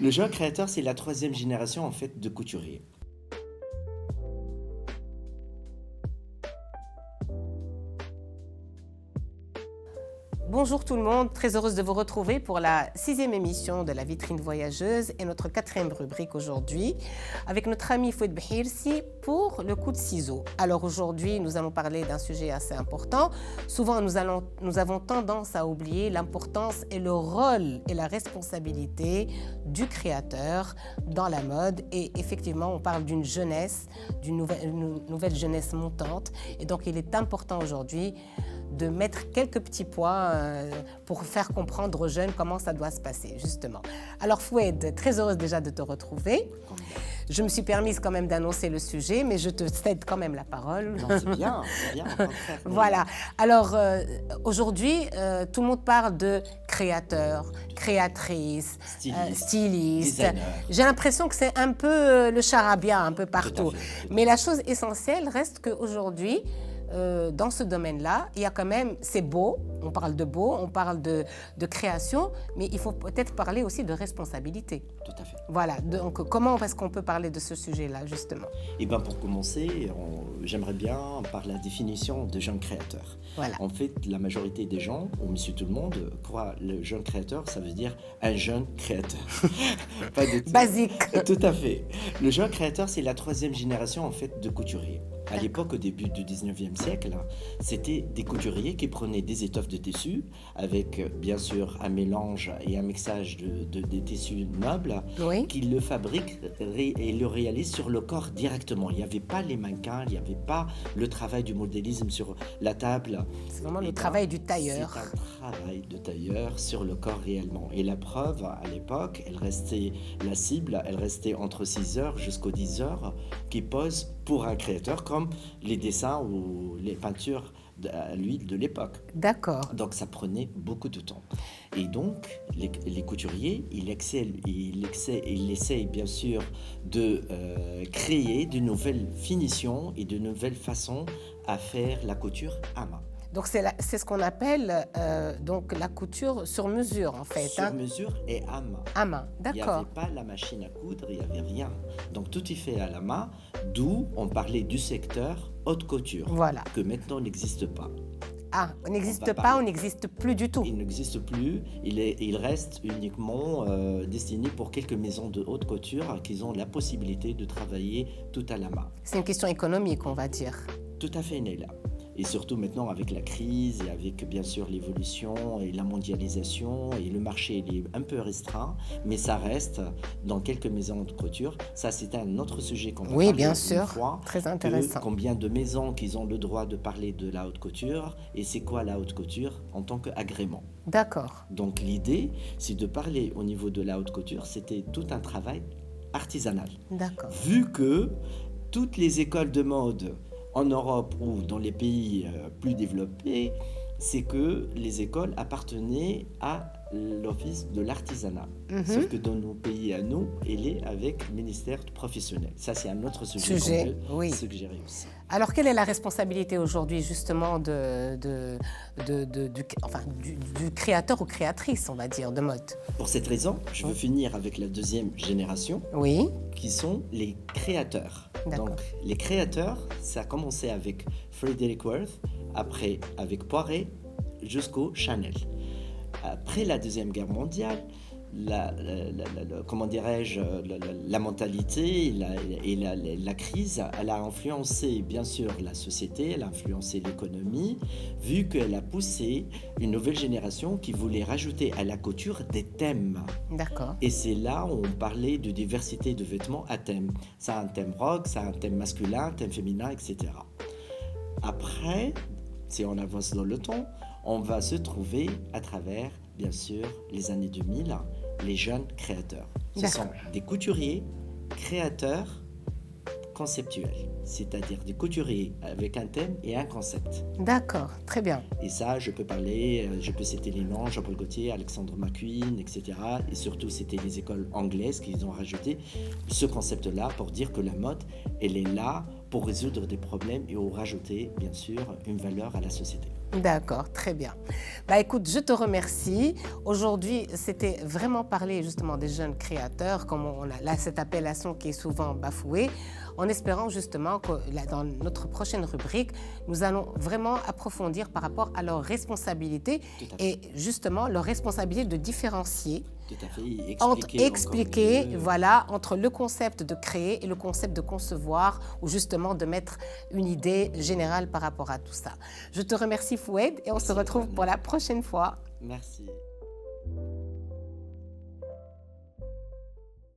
Le jeune créateur, c'est la troisième génération en fait de couturiers. Bonjour tout le monde, très heureuse de vous retrouver pour la 6e émission de la vitrine voyageuse et notre 4e rubrique aujourd'hui avec notre ami Fouad Bhirsi pour le coup de ciseau. Alors aujourd'hui, nous allons parler d'un sujet assez important. Souvent, nous avons tendance à oublier l'importance et le rôle et la responsabilité du créateur dans la mode. Et effectivement, on parle d'une jeunesse, d'une nouvelle jeunesse montante. Et donc, il est important aujourd'hui de mettre quelques petits points pour faire comprendre aux jeunes comment ça doit se passer, justement. Alors Fouad, très heureuse déjà de te retrouver. Je me suis permise quand même d'annoncer le sujet, mais je te cède quand même la parole. Non, c'est bien, au contraire. Voilà. Alors, aujourd'hui, tout le monde parle de créateur, créatrice, styliste. J'ai l'impression que c'est un peu le charabia, un peu partout. Mais la chose essentielle reste qu'aujourd'hui, dans ce domaine-là, il y a quand même, c'est beau, on parle de beau, on parle de création, mais il faut peut-être parler aussi de responsabilité. Tout à fait. Voilà, donc comment est-ce qu'on peut parler de ce sujet-là, justement? Eh bien, pour commencer, j'aimerais bien par la définition de jeune créateur. Voilà. En fait, la majorité des gens, ou monsieur tout le monde, croient le jeune créateur, ça veut dire un jeune créateur. Pas de Basique. Tout à fait. Le jeune créateur, c'est la troisième génération en fait de couturiers. À l'époque, au début du 19e siècle, c'était des couturiers qui prenaient des étoffes de tissu avec, bien sûr, un mélange et un mixage des tissus nobles, Oui. qui le fabriquent et le réalisent sur le corps directement. Il n'y avait pas les mannequins, il n'y avait pas le travail du modélisme sur la table. C'est vraiment le travail du tailleur. C'est un travail de tailleur sur le corps réellement. Et la preuve, à l'époque, la cible, elle restait entre 6 heures jusqu'aux 10 heures, qui pose pour un créateur comme les dessins ou les peintures à l'huile de l'époque. D'accord. Donc ça prenait beaucoup de temps. Et donc les couturiers, ils essayent bien sûr de créer de nouvelles finitions et de nouvelles façons à faire la couture à main. Donc c'est ce qu'on appelle donc la couture sur mesure en fait. Sur mesure et à main. À main, Il n'y d'accord. avait pas la machine à coudre, il n'y avait rien. Donc tout est fait à la main, d'où on parlait du secteur haute couture, Voilà. que maintenant n'existe pas. Ah, on n'existe pas, on n'existe plus du tout. Il n'existe plus, il reste uniquement destiné pour quelques maisons de haute couture qui ont la possibilité de travailler tout à la main. C'est une question économique, on va dire. Tout à fait, Néla. Et surtout maintenant avec la crise et avec bien sûr l'évolution et la mondialisation et le marché il est un peu restreint, mais ça reste dans quelques maisons de couture. Ça c'est un autre sujet qu'on va Oui, parler bien une sûr, fois, très intéressant. combien de maisons qui ont le droit de parler de la haute couture et c'est quoi la haute couture en tant qu'agrément. D'accord. Donc l'idée c'est de parler au niveau de la haute couture, c'était tout un travail artisanal. D'accord. Vu que toutes les écoles de mode en Europe ou dans les pays plus développés, c'est que les écoles appartenaient à l'office de l'artisanat. Sauf que dans nos pays à nous, il est avec le ministère professionnel. Ça, c'est un autre sujet qu'on veut suggérer aussi. Alors, quelle est la responsabilité aujourd'hui justement du créateur ou créatrice, on va dire, de mode? Pour cette raison, je veux finir avec la deuxième génération, Oui. qui sont les créateurs. D'accord. Donc, les créateurs, ça a commencé avec Frederick Worth, après avec Poiret, jusqu'au Chanel. Après la Deuxième Guerre mondiale, comment dirais-je, la mentalité et la crise, elle a influencé bien sûr la société, elle a influencé l'économie, vu qu'elle a poussé une nouvelle génération qui voulait rajouter à la couture des thèmes. D'accord. Et c'est là où on parlait de diversité de vêtements à thème. Ça a un thème rock, ça a un thème masculin, un thème féminin, etc. Après, si on avance dans le temps, on va se trouver à travers, bien sûr, les années 2000, les jeunes créateurs. Ce sont des couturiers, créateurs, conceptuels, c'est-à-dire des couturiers avec un thème et un concept. D'accord, très bien. Et ça, je peux citer les noms, Jean-Paul Gaultier, Alexandre McQueen, etc. Et surtout, c'était les écoles anglaises qui ont rajouté ce concept-là pour dire que la mode, elle est là pour résoudre des problèmes et pour rajouter, bien sûr, une valeur à la société. D'accord, très bien. Bah écoute, je te remercie. Aujourd'hui, c'était vraiment parler justement des jeunes créateurs, comme on a là cette appellation qui est souvent bafouée, en espérant justement que là, dans notre prochaine rubrique, nous allons vraiment approfondir par rapport à leurs responsabilités Tout à fait. et justement leur responsabilité de différencier Tout à fait. entre Expliquer encore expliquer, mieux. voilà, entre le concept de créer et le concept de concevoir, ou justement de mettre une idée générale par rapport à tout ça. Je te remercie Foued et on se Merci, retrouve Anne. pour la prochaine fois. Merci.